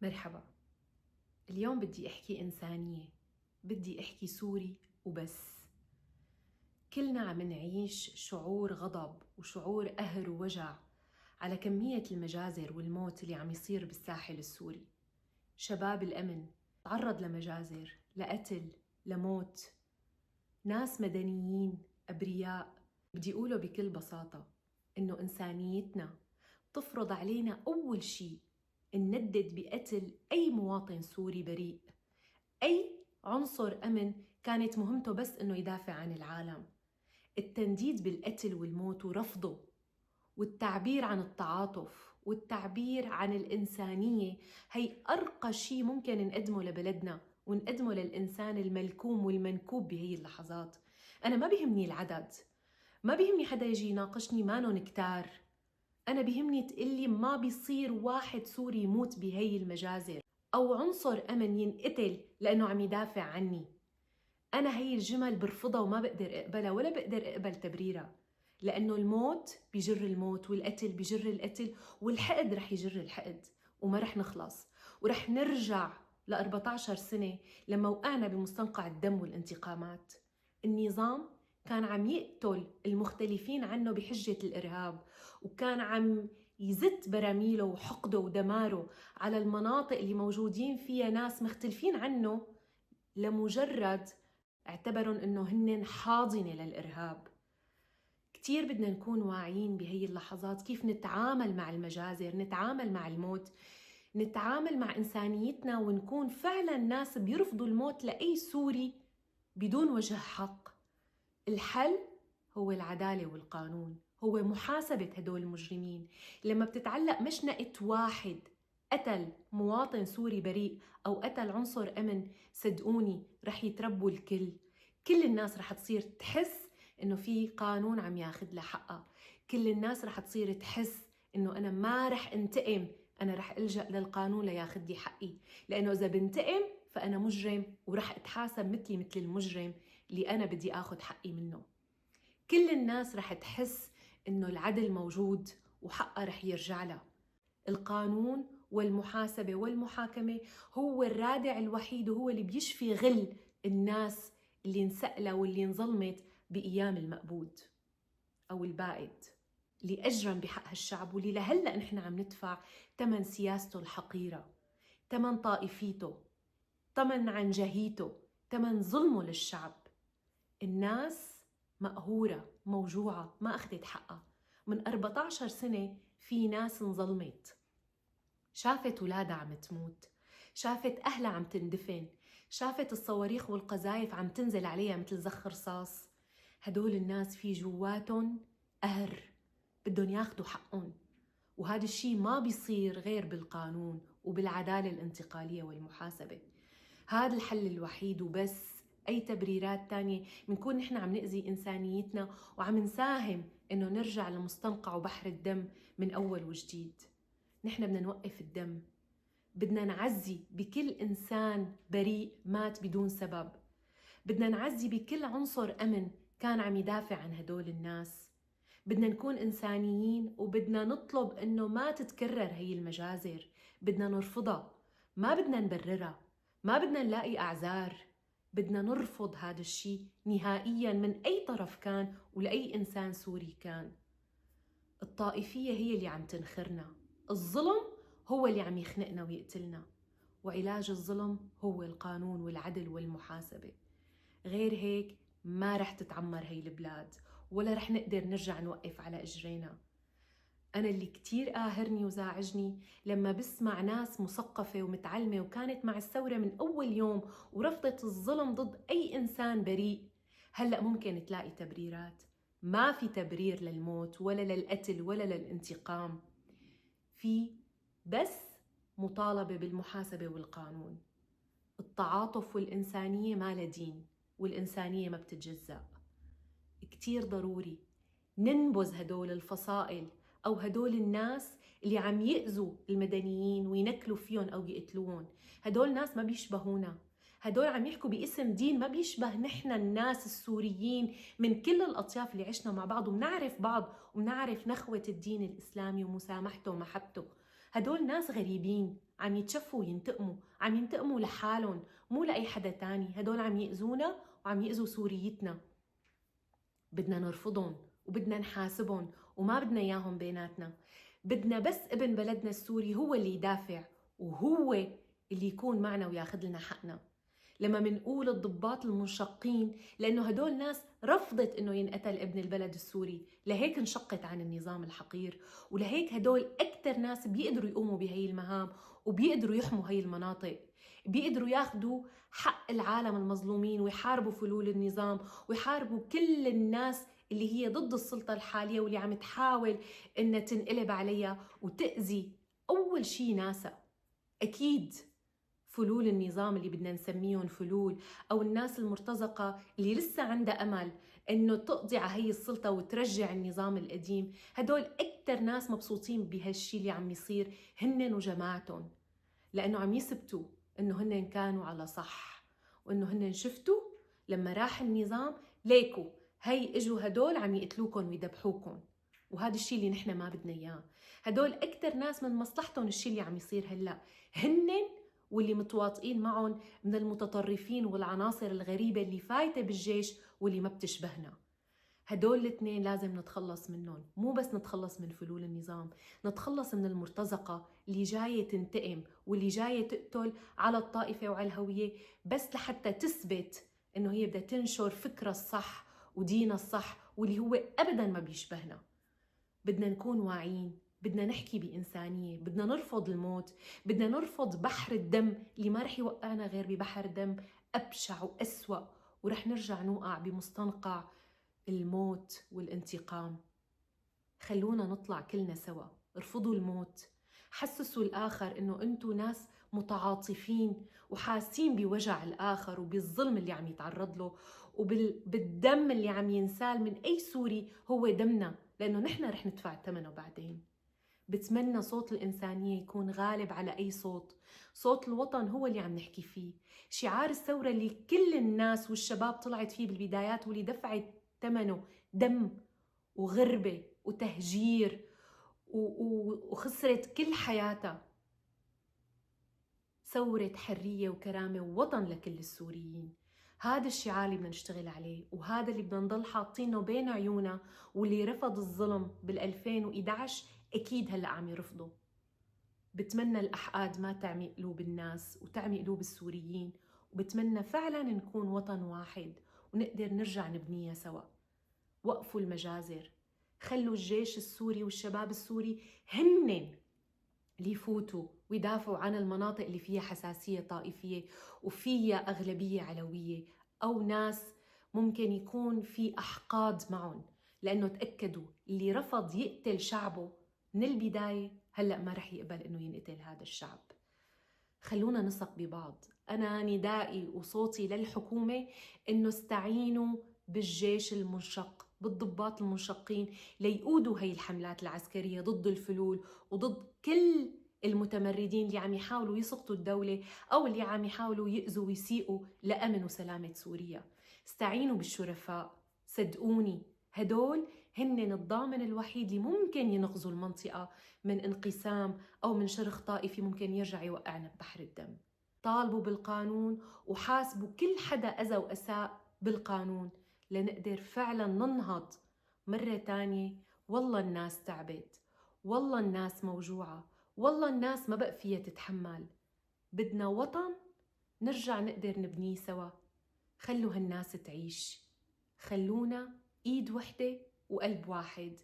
مرحبا. اليوم بدي أحكي إنسانية، بدي أحكي سوري وبس. كلنا عم نعيش شعور غضب وشعور قهر ووجع على كمية المجازر والموت اللي عم يصير بالساحل السوري. شباب الأمن تعرض لمجازر، لقتل، لموت. ناس مدنيين أبرياء. بدي أقوله بكل بساطة إنه إنسانيتنا تفرض علينا أول شي نندد بقتل أي مواطن سوري بريء، أي عنصر أمن كانت مهمته بس إنه يدافع عن العالم. التنديد بالقتل والموت ورفضه والتعبير عن التعاطف والتعبير عن الإنسانية هي أرقى شيء ممكن نقدمه لبلدنا ونقدمه للإنسان الملكوم والمنكوب بهي اللحظات. أنا ما بيهمني العدد، ما بيهمني حدا يجي يناقشني مانن كتار. أنا بيهمني تقلي ما بيصير واحد سوري يموت بهي المجازر أو عنصر أمن ينقتل لأنه عم يدافع عني. أنا هي الجمل برفضها وما بقدر أقبلها ولا بقدر أقبل تبريرها، لأنه الموت بيجر الموت والقتل بيجر القتل والحقد رح يجر الحقد وما رح نخلص، ورح نرجع ل 14 سنة لما وقعنا بمستنقع الدم والانتقامات. النظام كان عم يقتل المختلفين عنه بحجة الإرهاب، وكان عم يزت براميله وحقده ودماره على المناطق اللي موجودين فيها ناس مختلفين عنه لمجرد اعتبروا انه هن حاضنة للإرهاب. كتير بدنا نكون واعيين بهي اللحظات كيف نتعامل مع المجازر، نتعامل مع الموت، نتعامل مع إنسانيتنا، ونكون فعلا ناس بيرفضوا الموت لأي سوري بدون وجه حق. الحل هو العدالة والقانون، هو محاسبة هدول المجرمين. لما بتتعلق مشنقة واحد قتل مواطن سوري بريء أو قتل عنصر أمن، صدقوني رح يتربوا الكل. كل الناس رح تصير تحس إنه في قانون عم ياخد لها حقها. كل الناس رح تصير تحس إنه أنا ما رح انتقم، أنا رح ألجأ للقانون لياخد لي حقي، لأنه إذا بنتقم فأنا مجرم ورح أتحاسب مثل المجرم اللي أنا بدي أخذ حقي منه. كل الناس رح تحس إنه العدل موجود وحقها رح يرجع لها. القانون والمحاسبة والمحاكمة هو الرادع الوحيد وهو اللي بيشفي غل الناس اللي انسألة واللي انظلمت بأيام المقبوض أو البائد، اللي أجرم بحق هالشعب واللي لهلأ نحن عم ندفع تمن سياسته الحقيرة، تمن طائفيته، تمن عنجهيته، تمن ظلمه للشعب. الناس مقهورة موجوعة ما أخذت حقها. من 14 سنة في ناس انظلمت، شافت ولادها عم تموت، شافت أهلها عم تندفن، شافت الصواريخ والقذايف عم تنزل عليها مثل زخ رصاص. هدول الناس في جواتهم قهر، بدهم ياخدوا حقهم، وهذا الشيء ما بيصير غير بالقانون وبالعدالة الانتقالية والمحاسبة. هذا الحل الوحيد وبس. أي تبريرات تانية بنكون نحن عم نأذي إنسانيتنا وعم نساهم إنه نرجع لمستنقع وبحر الدم من أول وجديد. نحن بدنا نوقف الدم، بدنا نعزي بكل إنسان بريء مات بدون سبب، بدنا نعزي بكل عنصر أمن كان عم يدافع عن هدول الناس. بدنا نكون إنسانيين وبدنا نطلب إنه ما تتكرر هي المجازر، بدنا نرفضها، ما بدنا نبررها، ما بدنا نلاقي أعذار. بدنا نرفض هذا الشيء نهائياً من أي طرف كان ولأي إنسان سوري كان. الطائفية هي اللي عم تنخرنا، الظلم هو اللي عم يخنقنا ويقتلنا، وعلاج الظلم هو القانون والعدل والمحاسبة. غير هيك ما رح تتعمر هي البلاد ولا رح نقدر نرجع نوقف على إجرينا. أنا اللي كتير قاهرني وزاعجني لما بسمع ناس مثقفة ومتعلمة وكانت مع الثورة من أول يوم ورفضت الظلم ضد أي إنسان بريء، هلأ ممكن تلاقي تبريرات. ما في تبرير للموت ولا للقتل ولا للانتقام، في بس مطالبة بالمحاسبة والقانون. التعاطف والإنسانية ما لها دين، والإنسانية ما بتتجزأ. كتير ضروري ننبذ هدول الفصائل أو هدول الناس اللي عم يأذوا المدنيين وينكلوا فيهم أو يقتلوهم. هدول ناس ما بيشبهونا، هدول عم يحكوا باسم دين ما بيشبه نحن الناس السوريين من كل الأطياف اللي عشنا مع بعض ومنعرف بعض ومنعرف نخوة الدين الإسلامي ومسامحته ومحبته. هدول ناس غريبين عم يتشفوا وينتقموا، عم ينتقموا لحالهم مو لأي حدا تاني. هدول عم يأذونا وعم يأذوا سوريتنا. بدنا نرفضهم وبدنا نحاسبهم وما بدنا إياهم بيناتنا. بدنا بس ابن بلدنا السوري هو اللي يدافع وهو اللي يكون معنا وياخذ لنا حقنا. لما منقول الضباط المنشقين، لأنه هدول ناس رفضت إنه ينقتل ابن البلد السوري، لهيك انشقت عن النظام الحقير، ولهيك هدول أكتر ناس بيقدروا يقوموا بهي المهام وبيقدروا يحموا هي المناطق، بيقدروا ياخدوا حق العالم المظلومين ويحاربوا فلول النظام ويحاربوا كل الناس اللي هي ضد السلطة الحالية واللي عم تحاول إنها تنقلب عليها وتأذي أول شي ناسا. أكيد فلول النظام اللي بدنا نسميهم فلول، أو الناس المرتزقة اللي لسه عندها أمل إنه تقضي على هي السلطة وترجع النظام القديم، هدول أكتر ناس مبسوطين بهالشي اللي عم يصير هن وجماعتهم، لأنه عم يثبتوا إنه هن كانوا على صح، وإنه هن شفتوا لما راح النظام ليكوا هي إجوا هدول عم يقتلوكم ويذبحوكم، وهذا الشيء اللي نحن ما بدنا إياه. هدول أكتر ناس من مصلحتهم الشيء اللي عم يصير هلأ، هن واللي متواطئين معهم من المتطرفين والعناصر الغريبة اللي فايتة بالجيش واللي ما بتشبهنا. هدول الاثنين لازم نتخلص منهم، مو بس نتخلص من فلول النظام، نتخلص من المرتزقة اللي جاية تنتقم واللي جاية تقتل على الطائفة وعلى الهوية بس لحتى تثبت إنه هي بدها تنشر فكرة الصح ودين الصح واللي هو أبداً ما بيشبهنا. بدنا نكون واعيين، بدنا نحكي بإنسانية، بدنا نرفض الموت، بدنا نرفض بحر الدم اللي ما رح يوقعنا غير ببحر دم أبشع وأسوأ، ورح نرجع نوقع بمستنقع الموت والانتقام. خلونا نطلع كلنا سوا، ارفضوا الموت، حسسوا الآخر إنه أنتوا ناس متعاطفين وحاسين بوجع الآخر وبالظلم اللي عم يتعرض له وبالدم اللي عم ينسال من أي سوري هو دمنا، لأنه نحن رح ندفع ثمنه بعدين. بتمنى صوت الإنسانية يكون غالب على أي صوت. صوت الوطن هو اللي عم نحكي فيه، شعار الثورة اللي كل الناس والشباب طلعت فيه بالبدايات واللي دفعت ثمنه دم وغربة وتهجير وخسرت كل حياتها. ثورة حرية وكرامة ووطن لكل السوريين. هذا الشعار اللي بدنا نشتغل عليه، وهذا اللي بدنا نضل حاطينه بين عيونا، واللي رفض الظلم بال2011 أكيد هلأ عم يرفضه. بتمنى الأحقاد ما تعمي قلوب الناس وتعمي قلوب السوريين، وبتمنى فعلا نكون وطن واحد ونقدر نرجع نبنيها سوا. وقفوا المجازر، خلوا الجيش السوري والشباب السوري هن اللي يفوتوا ويدافعوا عن المناطق اللي فيها حساسية طائفية وفيها أغلبية علوية أو ناس ممكن يكون في أحقاد معهم، لأنه تأكدوا اللي رفض يقتل شعبه من البداية هلأ ما رح يقبل إنه ينقتل هذا الشعب. خلونا نثق ببعض. أنا ندائي وصوتي للحكومة إنه استعينوا بالجيش المنشق، بالضباط المنشقين ليقودوا هاي الحملات العسكرية ضد الفلول وضد كل المتمردين اللي عم يحاولوا يسقطوا الدولة أو اللي عم يحاولوا يأذوا ويسيئوا لأمن وسلامة سوريا. استعينوا بالشرفاء، صدقوني هدول هن الضامن الوحيد اللي ممكن ينقذوا المنطقة من انقسام أو من شرخ طائفي ممكن يرجع يوقعنا ببحر الدم. طالبوا بالقانون وحاسبوا كل حدا أذى وأساء بالقانون لنقدر فعلا ننهض مرة تانية. والله الناس تعبت، والله الناس موجوعة، والله الناس ما بقى فيها تتحمل. بدنا وطن نرجع نقدر نبنيه سوا. خلوا هالناس تعيش، خلونا إيد وحدة وقلب واحد.